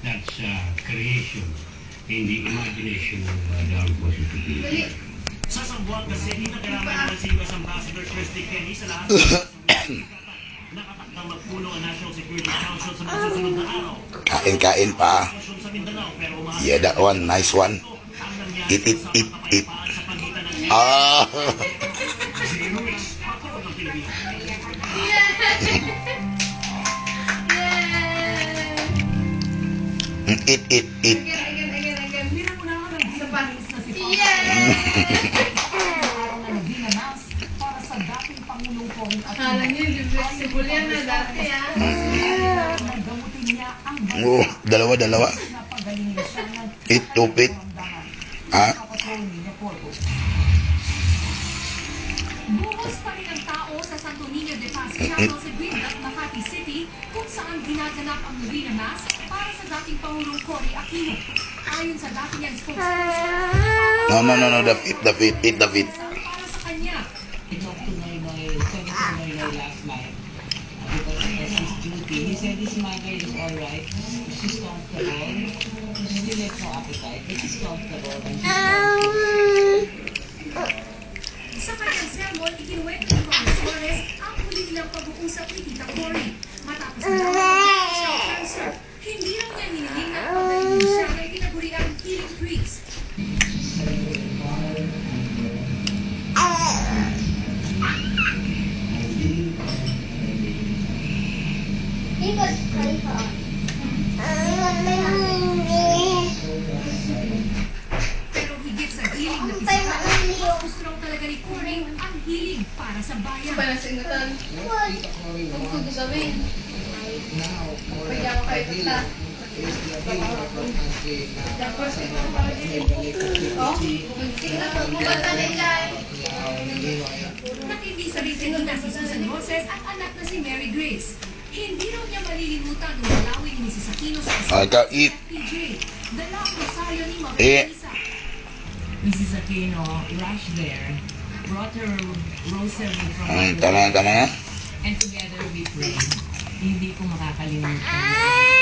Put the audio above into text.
That's creation, hindi imagination ng the armed forces of the Philippines. Sa Sambuanga kasi, kinakailangan ng US Ambassador Christy Kenny sa lahat nakatakdang magpulong ang National Security Council sa mga susunod na araw. Kain pa. Sa Mindanao, pero Yeah, that one. Nice one. Eat. Ah. Eat. Kala niyo, reversible yan na dati, Oh, dalawa. Eat, tupit. Ah. Buhos pa rin ang tao sa Santo Niño de Paz Channel sa Greenbelt, Makati City, kung saan ginaganap ang Marina Mass para sa dating Pangulong Cory Aquino. Ayon sa dating niyang spokesperson, No. The feet. Eat the feet. para sa kanya. He talked to Senator Noynoy last night because it was his duty. He said his mother is alright. She's comfortable. She still has no appetite, but she's comfortable and she's Sa kanyang sermon, ikinuwento ni Pangulong Suarez ang huli nilang pag-uusap ni Tita Cory. Matapos na siya cancer, hindi raw niya hiniling na pagdating siya na itinaguriang healing priest. Pero higit sa healing na pisikal, gusto raw talaga ni Cory ang healing para sa bayan. Para sa ingatan. Huwag ko gagawin. Pwede ako kayo kita. Tapos, oh, tingnan mo, kumata nila. Matindi sa rin si Susan Moses at anak na si Mary Grace. Hindi raw niya malilimutan ang dalawin ni Mrs. Aquino sa Ikaw, eat. PJ. Dala ang rosaryo ni Mama Eh. Teresa. Mrs. Aquino rushed there, brought her rosary from Tama na. and together we prayed. Hindi ko makakalimutan.